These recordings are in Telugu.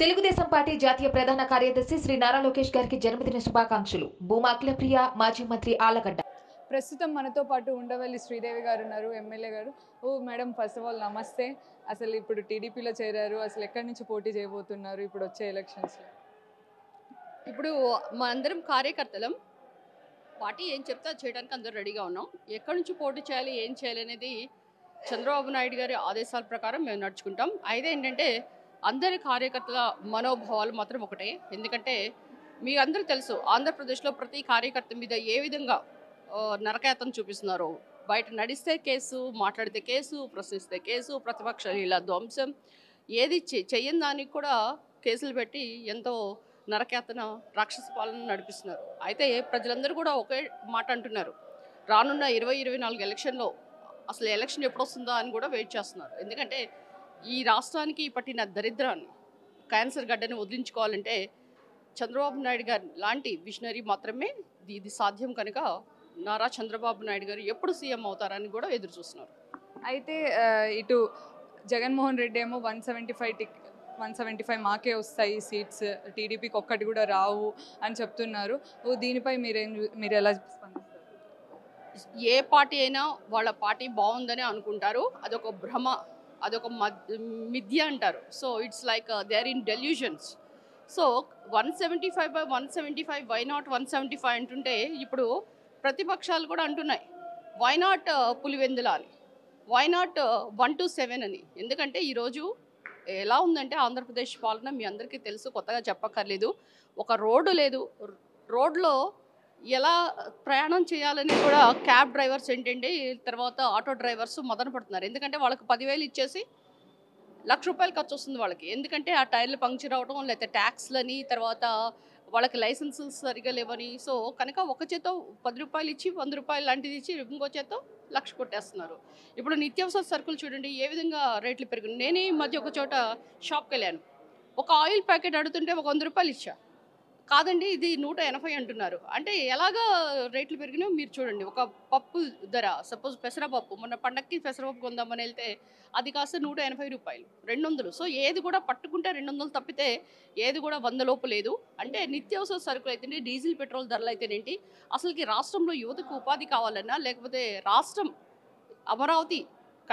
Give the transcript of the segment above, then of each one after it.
తెలుగుదేశం పార్టీ జాతీయ ప్రధాన కార్యదర్శి శ్రీ నారా లోకేష్ గారికి జన్మదిన శుభాకాంక్షలు. భూమా అఖిలప్రియ, మాజీ మంత్రి ఆళ్లగడ్డ. ప్రస్తుతం మనతో పాటు ఉండవల్లి శ్రీదేవి గారు ఉన్నారు, ఎమ్మెల్యే గారు. ఓ మేడం, ఫస్ట్ ఆఫ్ ఆల్ నమస్తే. అసలు ఇప్పుడు టీడీపీలో చేరారు, అసలు ఎక్కడి నుంచి పోటీ చేయబోతున్నారు ఇప్పుడు వచ్చే ఎలక్షన్స్లో? ఇప్పుడు మనందరం కార్యకర్తలం. పార్టీ ఏం చెప్తే అది చేయడానికి అందరూ రెడీగా ఉన్నాం. ఎక్కడి నుంచి పోటీ చేయాలి, ఏం చేయాలి అనేది చంద్రబాబు నాయుడు గారి ఆదేశాల ప్రకారం మేము నడుచుకుంటాం. అయితే ఏంటంటే అందరి కార్యకర్తల మనోభావాలు మాత్రం ఒకటే. ఎందుకంటే మీ అందరూ తెలుసు, ఆంధ్రప్రదేశ్లో ప్రతి కార్యకర్త మీద ఏ విధంగా నరకయాతన చూపిస్తున్నారో. బయట నడిస్తే కేసు, మాట్లాడితే కేసు, ప్రశ్నిస్తే కేసు, ప్రతిపక్షాలు ఇలా ధ్వంసం, ఏది చెయ్యని దానికి కూడా కేసులు పెట్టి ఎంతో నరకయాతన, రాక్షస పాలన నడిపిస్తున్నారు. అయితే ప్రజలందరూ కూడా ఒకే మాట అంటున్నారు, రానున్న 2024 ఎలక్షన్లో అసలు ఎలక్షన్ ఎప్పుడు వస్తుందా అని కూడా వెయిట్ చేస్తున్నారు. ఎందుకంటే ఈ రాష్ట్రానికి పట్టిన దరిద్రాన్ని, క్యాన్సర్ గడ్డని వదిలించుకోవాలంటే చంద్రబాబు నాయుడు గారు లాంటి విజనరీ మాత్రమే ఇది సాధ్యం. కనుక నారా చంద్రబాబు నాయుడు గారు ఎప్పుడు సీఎం అవుతారని కూడా ఎదురు చూస్తున్నారు. అయితే ఇటు జగన్మోహన్ రెడ్డి ఏమో 175 మాకే వస్తాయి సీట్స్, టీడీపీకి ఒక్కటి కూడా రావు అని చెప్తున్నారు. దీనిపై మీరు ఎలా స్పందిస్తారు? ఏ పార్టీ అయినా వాళ్ళ పార్టీ బాగుందని అనుకుంటారు. అదొక భ్రమ, అదొక మిథ్య అంటారు. So it's like they are in delusions. So 175/175, why not 175 అంటుంటే ఇప్పుడు ప్రతిపక్షాలు కూడా అంటున్నాయి, వై నాట్ పులివెందుల అని, వై నాట్ 1 to 7 అని. ఎందుకంటే ఈరోజు ఎలా ఉందంటే ఆంధ్రప్రదేశ్ పాలన మీ అందరికీ తెలుసు, కొత్తగా చెప్పక్కర్లేదు. ఒక రోడ్డు లేదు, రోడ్లో ఎలా ప్రయాణం చేయాలని కూడా క్యాబ్ డ్రైవర్స్ ఏంటంటే, తర్వాత ఆటో డ్రైవర్స్ మదన పడుతున్నారు. ఎందుకంటే వాళ్ళకి 10,000 ఇచ్చేసి ₹1,00,000 ఖర్చు వస్తుంది వాళ్ళకి. ఎందుకంటే ఆ టైర్లు పంక్చర్ అవడం, లేకపోతే ట్యాక్స్లని, తర్వాత వాళ్ళకి లైసెన్సులు సరిగా లేవని. సో కనుక ఒక చేతో ₹10 ఇచ్చి, ₹100 లాంటిది ఇచ్చి, ఇంకో చేతో 1,00,000 కొట్టేస్తున్నారు. ఇప్పుడు నిత్యావసర సరుకులు చూడండి ఏ విధంగా రేట్లు పెరిగింది. నేనే ఈ మధ్య ఒక చోట షాప్కి వెళ్ళాను, ఒక ఆయిల్ ప్యాకెట్ అడుగుతుంటే ఒక ₹100 ఇచ్చా. కాదండి ఇది 180 అంటున్నారు. అంటే ఎలాగా రేట్లు పెరిగినాయో మీరు చూడండి. ఒక పప్పు ధర, సపోజ్ పెసరపప్పు, మొన్న పండక్కి పెసరపప్పు కొందామని వెళ్తే అది కాస్త ₹180, 200. సో ఏది కూడా పట్టుకుంటే 200 తప్పితే ఏది కూడా 100 లోపు లేదు. అంటే నిత్యావసర సరుకులు అయితేనే, డీజిల్ పెట్రోల్ ధరలు అయితేనేంటి, అసలుకి రాష్ట్రంలో యువతకు ఉపాధి కావాలన్నా, లేకపోతే రాష్ట్రం అమరావతి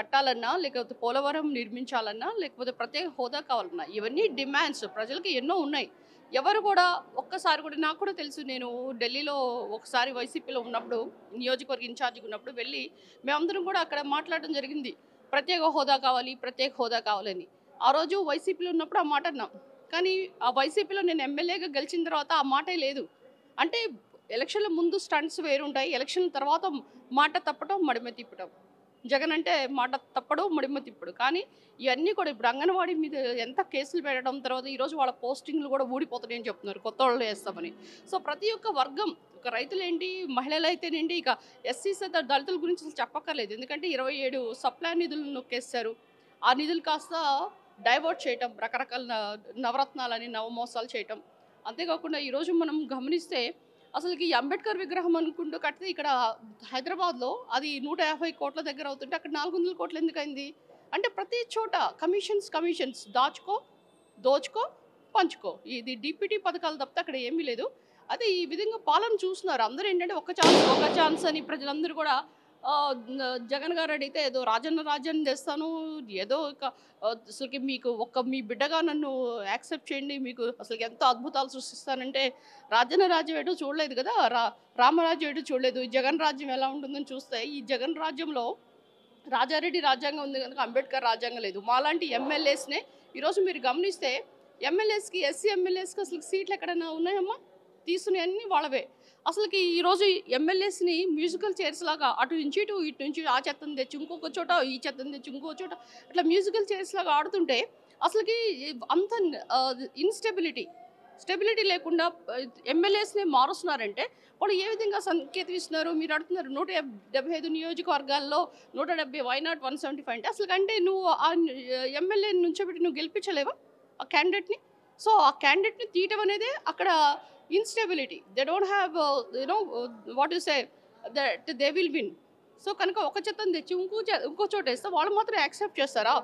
కట్టాలన్నా, లేకపోతే పోలవరం నిర్మించాలన్నా, లేకపోతే ప్రత్యేక హోదా కావాలన్నా, ఇవన్నీ డిమాండ్స్ ప్రజలకి ఎన్నో ఉన్నాయి. ఎవరు కూడా ఒక్కసారి కూడా, నాకు కూడా తెలుసు, నేను ఢిల్లీలో ఒకసారి వైసీపీలో ఉన్నప్పుడు, నియోజకవర్గ ఇన్ఛార్జిగా ఉన్నప్పుడు వెళ్ళి మేమందరం కూడా అక్కడ మాట్లాడడం జరిగింది, ప్రత్యేక హోదా కావాలి, ప్రత్యేక హోదా కావాలని. ఆ రోజు వైసీపీలో ఉన్నప్పుడు ఆ మాట అన్నాం. కానీ ఆ వైసీపీలో నేను ఎమ్మెల్యేగా గెలిచిన తర్వాత ఆ మాటే లేదు. అంటే ఎలక్షన్ల ముందు స్టంట్స్ వేరుంటాయి, ఎలక్షన్ల తర్వాత మాట తప్పడం, మడిమ తిప్పడం. జగన్ అంటే మాట తప్పడు, మడిమ తిప్పడు. కానీ ఇవన్నీ కూడా ఇప్పుడు అంగన్వాడీ మీద ఎంత కేసులు పెట్టడం, తర్వాత ఈరోజు వాళ్ళ పోస్టింగ్లు కూడా ఊడిపోతున్నాయని చెప్తున్నారు, కొత్త వాళ్ళు వేస్తామని. సో ప్రతి ఒక్క వర్గం, ఒక రైతులేంటి, మహిళలు అయితేనేంటి, ఇక ఎస్సీస్ దళితుల గురించి అసలు చెప్పక్కర్లేదు. ఎందుకంటే 27 సప్లాన్ నిధులను నొక్కేస్తారు. ఆ నిధులు కాస్త డైవర్ట్ చేయటం, రకరకాల నవరత్నాలని, నవమోసాలు చేయటం. అంతేకాకుండా ఈరోజు మనం గమనిస్తే అసలుకి అంబేద్కర్ విగ్రహం అనుకుంటూ కడితే ఇక్కడ హైదరాబాద్లో అది 150 కోట్ల దగ్గర అవుతుంటే అక్కడ 400 కోట్లు ఎందుకు అయింది? అంటే ప్రతి చోట కమిషన్స్, దోచుకో, పంచుకో, ఇది డిప్యూటీ పథకాలు తప్పితే అక్కడ ఏమీ లేదు. అదే ఈ విధంగా పాలన చూస్తున్నారు అందరూ. ఏంటంటే ఒక ఛాన్స్ అని ప్రజలందరూ కూడా జగన్ గారు అడిగితే ఏదో రాజ్యాన్ని తెస్తాను, ఏదో అసలుకి మీకు మీ బిడ్డగా నన్ను యాక్సెప్ట్ చేయండి, మీకు అసలు ఎంతో అద్భుతాలు సృష్టిస్తానంటే, రాజ్యం ఏటో చూడలేదు కదా, రామరాజ్యం ఏటో చూడలేదు. జగన్ రాజ్యం ఎలా ఉంటుందని చూస్తే, ఈ జగన్ రాజ్యంలో రాజారెడ్డి రాజ్యాంగం ఉంది కనుక అంబేద్కర్ రాజ్యాంగం లేదు. మాలాంటి ఎమ్మెల్యేస్నే ఈరోజు మీరు గమనిస్తే, ఎమ్మెల్యేస్కి, ఎస్సీ ఎమ్మెల్యేస్కి అసలు సీట్లు ఎక్కడైనా ఉన్నాయమ్మా? తీసుకునే అన్నీ వాళ్ళవే. అసలుకి ఈరోజు ఎమ్మెల్యేస్ని మ్యూజికల్ చైర్స్ లాగా అటు నుంచి ఇటు నుంచి ఆ చెత్తను తెచ్చి ఇంకొక చోట, ఈ చెత్తను తెచ్చి ఇంకో చోట, అట్లా మ్యూజికల్ చైర్స్ లాగా ఆడుతుంటే అసలుకి అంత స్టెబిలిటీ లేకుండా ఎమ్మెల్యేస్ని మారుస్తున్నారంటే వాళ్ళు ఏ విధంగా సంకేతం ఇస్తున్నారు? మీరు అడుగుతున్నారు 175 నియోజకవర్గాల్లో 170, వై నాట్ 175 అంటే అసలు అంటే నువ్వు ఆ ఎమ్మెల్యేని నుంచోబెట్టి నువ్వు గెలిపించలేవా ఆ క్యాండిడేట్ని? సో ఆ క్యాండిడేట్ని తీయటం అనేది అక్కడ instability. They don't have what you say, that they will win. So కనుక ఒక చెత్తను తెచ్చి ఇంకో చోట వేస్తే వాళ్ళు మాత్రం యాక్సెప్ట్ చేస్తారా?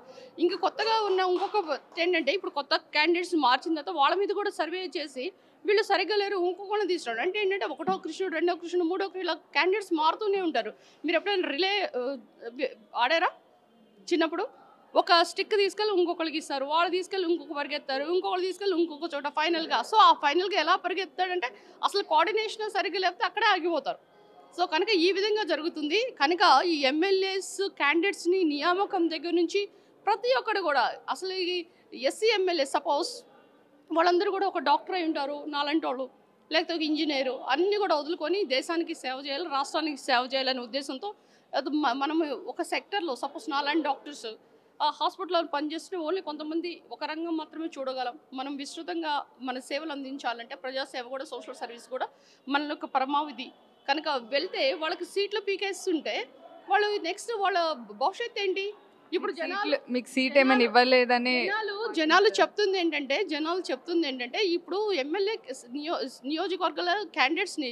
ఇంక కొత్తగా ఉన్న ఇంకొక ఏంటంటే ఇప్పుడు కొత్త క్యాండిడేట్స్ మార్చిన తర్వాత వాళ్ళ మీద కూడా సర్వే చేసి వీళ్ళు సరిగ్గా లేరు ఇంకొకళ్ళని తీసుకురాడు. అంటే ఏంటంటే ఒకటో కృష్ణుడు, రెండో కృష్ణుడు, మూడో కృష్ణుడు ఇలా క్యాండిడేట్స్ మారుతూనే ఉంటారు. మీరు ఎప్పుడైనా రిలే ఆడారా చిన్నప్పుడు? ఒక స్టిక్ తీసుకెళ్ళి ఇంకొకరికి ఇస్తారు, వాళ్ళు తీసుకెళ్ళి ఇంకొక పరిగెత్తారు, ఇంకొకరు తీసుకెళ్ళి ఇంకొక చోట ఫైనల్గా. సో ఆ ఫైనల్గా ఎలా పరిగెత్తాడంటే అసలు కోఆర్డినేషన్ సరిగ్గా లేకపోతే అక్కడే ఆగిపోతారు. సో కనుక ఈ విధంగా జరుగుతుంది. కనుక ఈ ఎమ్మెల్యేస్ క్యాండిడేట్స్ని నియామకం దగ్గర నుంచి ప్రతి ఒక్కరు కూడా అసలు ఈ ఎస్సీ ఎమ్మెల్యే సపోజ్ వాళ్ళందరూ కూడా ఒక డాక్టర్ అయి ఉంటారు, నాలాంటి వాళ్ళు, లేకపోతే ఒక ఇంజనీరు, అన్నీ కూడా వదులుకొని దేశానికి సేవ చేయాలి, రాష్ట్రానికి సేవ చేయాలనే ఉద్దేశంతో మనం ఒక సెక్టర్లో సపోజ్ నాలాంటి డాక్టర్స్ ఆ హాస్పిటల్లో పనిచేస్తే ఓన్లీ కొంతమంది ఒక రంగం మాత్రమే చూడగలం. మనం విస్తృతంగా మన సేవలు అందించాలంటే ప్రజాసేవ కూడా సోషల్ సర్వీస్ కూడా మన యొక్క పరమావధి. కనుక వెళ్తే వాళ్ళకి సీట్లు పీకేస్తుంటే వాళ్ళు నెక్స్ట్ వాళ్ళ భవిష్యత్తు ఏంటి? ఇప్పుడు మీకు సీట్ ఏమైనా ఇవ్వలేదని జనాలు చెప్తుంది ఏంటంటే ఇప్పుడు ఎమ్మెల్యే నియోజకవర్గాల క్యాండిడేట్స్ని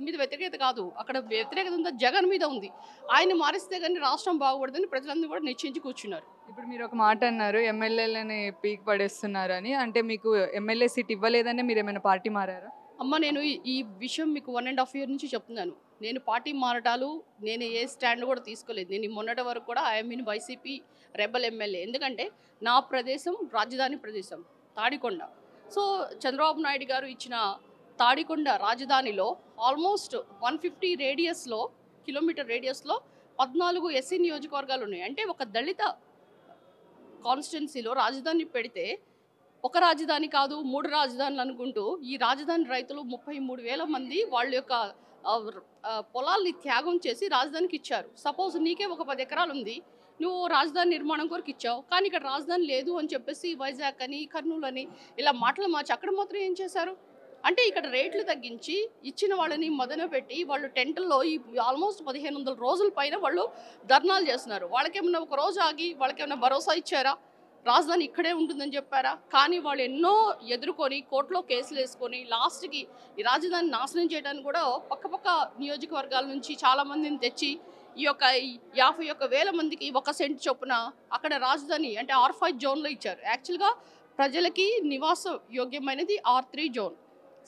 మీద వ్యతిరేకత కాదు, అక్కడ వ్యతిరేకత అంతా జగన్ మీద ఉంది. ఆయన మారిస్తే కానీ రాష్ట్రం బాగుపడదని ప్రజలందరూ కూడా నిశ్చయించి కూర్చున్నారు. ఇప్పుడు మీరు ఒక మాట అన్నారు, ఎమ్మెల్యేలని పీక్ పడేస్తున్నారని. అంటే మీకు ఎమ్మెల్యే సీట్ ఇవ్వలేదని మీరు ఏమైనా పార్టీ మారారా? అమ్మ, నేను ఈ విషయం మీకు 1.5 year నుంచి చెప్తున్నాను. నేను పార్టీ మారటాలు నేను ఏ స్టాండ్ కూడా తీసుకోలేదు. నేను మొన్నటి వరకు కూడా I'm in YCP rebel MLA. ఎందుకంటే నా ప్రదేశం రాజధాని ప్రదేశం తాడికొండ. సో చంద్రబాబు నాయుడు గారు ఇచ్చిన తాడికొండ రాజధానిలో ఆల్మోస్ట్ 150 కిలోమీటర్ రేడియస్లో 14 ఎస్సీ నియోజకవర్గాలు ఉన్నాయి. అంటే ఒక దళిత కాన్స్టిట్యున్సీలో రాజధాని పెడితే ఒక రాజధాని కాదు 3 రాజధానులు అనుకుంటూ ఈ రాజధాని రైతులు 33,000 మంది వాళ్ళ యొక్క పొలాల్ని త్యాగం చేసి రాజధానికి ఇచ్చారు. సపోజ్ నీకే ఒక 10 ఎకరాలు ఉంది, నువ్వు రాజధాని నిర్మాణం కొరకు ఇచ్చావు, కానీ ఇక్కడ రాజధాని లేదు అని చెప్పేసి వైజాగ్ అని కర్నూలు అని ఇలా మాటలు మార్చి అక్కడ మాత్రం ఏం చేశారు అంటే ఇక్కడ రేట్లు తగ్గించి ఇచ్చిన వాళ్ళని మొదన పెట్టి వాళ్ళు టెంట్లో ఈ ఆల్మోస్ట్ 1500 రోజుల పైన వాళ్ళు ధర్నాలు చేస్తున్నారు. వాళ్ళకేమన్నా ఒక రోజు ఆగి వాళ్ళకేమన్నా భరోసా ఇచ్చారా? రాజధాని ఇక్కడే ఉంటుందని చెప్పారా? కానీ వాళ్ళు ఎన్నో ఎదుర్కొని కోర్టులో కేసులు వేసుకొని లాస్ట్కి ఈ రాజధాని నాశనం చేయడానికి కూడా పక్క నియోజకవర్గాల నుంచి చాలామందిని తెచ్చి ఈ యొక్క 51,000 మందికి 1 సెంట్ చొప్పున అక్కడ రాజధాని అంటే R5 జోన్లో ఇచ్చారు. యాక్చువల్గా ప్రజలకి నివాస యోగ్యమైనది R3 జోన్.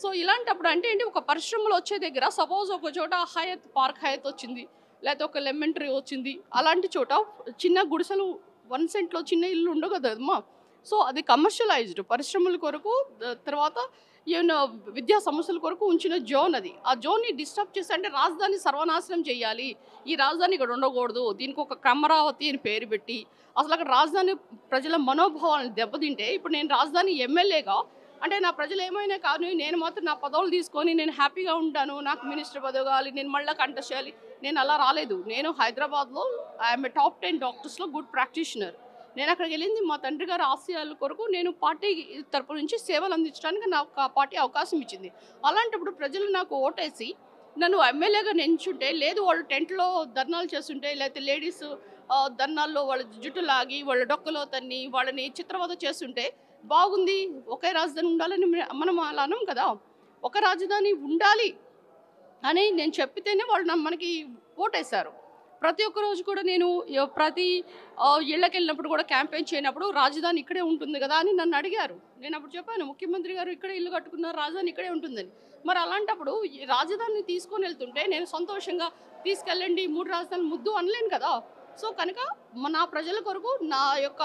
సో ఇలాంటప్పుడు అంటే ఏంటి, ఒక పరిశ్రమలు వచ్చే దగ్గర సపోజ్ ఒక చోట పార్క్ హయత్ వచ్చింది, లేకపోతే ఒక లెమన్ ట్రీ వచ్చింది, అలాంటి చోట చిన్న గుడిసెలు 1 సెంట్లో చిన్న ఇల్లు ఉండవు కదమ్మా. సో అది కమర్షియలైజ్డ్ పరిశ్రమల కొరకు తర్వాత ఏమైనా విద్యా సమస్యల కొరకు ఉంచిన జోన్ అది. ఆ జోన్ని డిస్టర్బ్ చేసి అంటే రాజధాని సర్వనాశనం చేయాలి, ఈ రాజధాని ఇక్కడ ఉండకూడదు, దీనికి ఒక అమరావతి అని పేరు పెట్టి అసలు అక్కడ రాజధాని ప్రజల మనోభావాలను దెబ్బతింటే ఇప్పుడు నేను రాజధాని ఎమ్మెల్యేగా అంటే నా ప్రజలు ఏమైనా కానీ నేను మాత్రం నా పదవులు తీసుకొని నేను హ్యాపీగా ఉంటాను, నాకు మినిస్టర్ పదవి కావాలి, నేను మళ్ళీ కంటెస్ట్ చేయాలి, నేను అలా రాలేదు. నేను హైదరాబాద్లో ఐఎమ్ ఏ టాప్ 10 డాక్టర్స్లో గుడ్ ప్రాక్టీషనర్. నేను అక్కడికి వెళ్ళింది మా తండ్రి గారి ఆశయాల కొరకు నేను పార్టీ తరపు నుంచి సేవలు అందించడానికి నాకు ఆ పార్టీ అవకాశం ఇచ్చింది. అలాంటప్పుడు ప్రజలు నాకు ఓటేసి నన్ను ఎమ్మెల్యేగా నించుంటే లేదు వాళ్ళు టెంట్లో ధర్నాలు చేస్తుంటే లేకపోతే లేడీస్ ధర్నాల్లో వాళ్ళ జుట్టు లాగి వాళ్ళ డొక్కలో తన్ని వాళ్ళని చిత్రవద చేస్తుంటే బాగుంది, ఒకే రాజధాని ఉండాలని మనం అలా అనం కదా. ఒక రాజధాని ఉండాలి అని నేను చెప్పితేనే వాళ్ళు మనకి ఓటేశారు. ప్రతి ఒక్క రోజు కూడా నేను ప్రతి ఇళ్ళకి వెళ్ళినప్పుడు కూడా క్యాంపెయిన్ చేయనప్పుడు రాజధాని ఇక్కడే ఉంటుంది కదా అని నన్ను అడిగారు. నేను అప్పుడు చెప్పాను ముఖ్యమంత్రి గారు ఇక్కడే ఇల్లు కట్టుకున్నారు, రాజధాని ఇక్కడే ఉంటుందని. మరి అలాంటప్పుడు ఈ రాజధానిని తీసుకొని వెళ్తుంటే నేను సంతోషంగా తీసుకెళ్ళండి 3 రాజధానులు ముద్దు అనలేను కదా. సో కనుక నా ప్రజల కొరకు నా యొక్క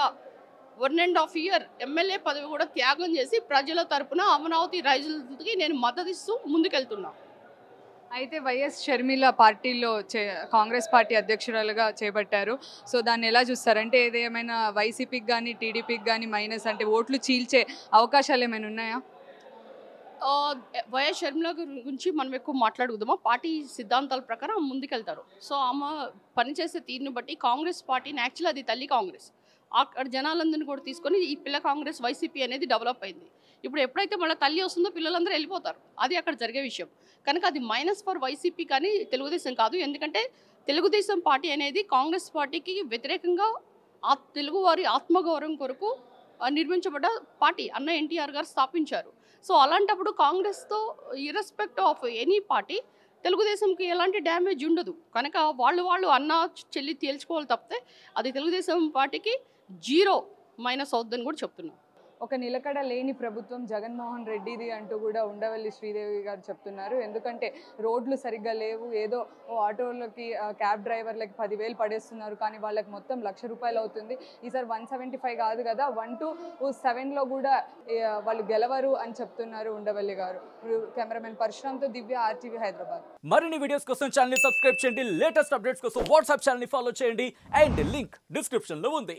1.5 year ఎమ్మెల్యే పదవి కూడా త్యాగం చేసి ప్రజల తరపున అమరావతి రైతులకి నేను మద్దతు ఇస్తూ ముందుకెళ్తున్నాను. అయితే వైఎస్ షర్మిల పార్టీలో కాంగ్రెస్ పార్టీ అధ్యక్షురాలుగా చేపట్టారు. సో దాన్ని ఎలా చూస్తారంటే ఇది ఏమైనా వైసీపీకి కానీ టీడీపీకి కానీ మైనస్ అంటే ఓట్లు చీల్చే అవకాశాలు ఏమైనా ఉన్నాయా? వైఎస్ షర్మిల గురించి మనం ఎక్కువ మాట్లాడుకుందామా? పార్టీ సిద్ధాంతాల ప్రకారం ముందుకెళ్తారు. సో ఆమె పనిచేసే తీరుని బట్టి కాంగ్రెస్ పార్టీని యాక్చువల్లీ అది తల్లి కాంగ్రెస్ అక్కడ జనాలందరినీ కూడా తీసుకొని ఈ పిల్ల కాంగ్రెస్ వైసీపీ అనేది డెవలప్ అయింది. ఇప్పుడు ఎప్పుడైతే మళ్ళీ తల్లి వస్తుందో పిల్లలందరూ వెళ్ళిపోతారు, అది అక్కడ జరిగే విషయం. కనుక అది మైనస్ ఫర్ వైసీపీ కానీ తెలుగుదేశం కాదు. ఎందుకంటే తెలుగుదేశం పార్టీ అనేది కాంగ్రెస్ పార్టీకి వ్యతిరేకంగా తెలుగువారి ఆత్మగౌరవం కొరకు నిర్మించబడ్డ పార్టీ అన్న ఎన్టీఆర్ గారు స్థాపించారు. సో అలాంటప్పుడు కాంగ్రెస్తో ఇర్రెస్పెక్ట్ ఆఫ్ ఎనీ పార్టీ తెలుగుదేశంకి ఎలాంటి డ్యామేజ్ ఉండదు కనుక వాళ్ళు అన్న చెల్లి తేల్చుకోవాలి తప్పితే అది తెలుగుదేశం పార్టీకి 0 మైనస్ అవుద్దని కూడా చెప్తున్నాం. ఒక నిలకడ లేని ప్రభుత్వం జగన్మోహన్ రెడ్డిది అంటూ కూడా ఉండవల్లి శ్రీదేవి గారు చెప్తున్నారు. ఎందుకంటే రోడ్లు సరిగ్గా లేవు, ఏదో ఆటోలకి క్యాబ్ డ్రైవర్లకి 10,000 పడేస్తున్నారు, కానీ వాళ్ళకి మొత్తం ₹1,00,000 అవుతుంది. ఈసారి 175 కాదు కదా, 127లో కూడా వాళ్ళు గెలవరు అని చెప్తున్నారు ఉండవల్లి గారు. కెమెరామెన్ పరశురామ్తో దివ్య, RTV హైదరాబాద్. మరిన్ని వీడియోస్ కోసం ఛానల్ ని సబ్స్క్రైబ్ చేయండి, లేటెస్ట్ అప్డేట్స్ కోసం వాట్సాప్ ఛానల్ ని ఫాలో చేయండి అండ్ లింక్ డిస్క్రిప్షన్ లో ఉంది.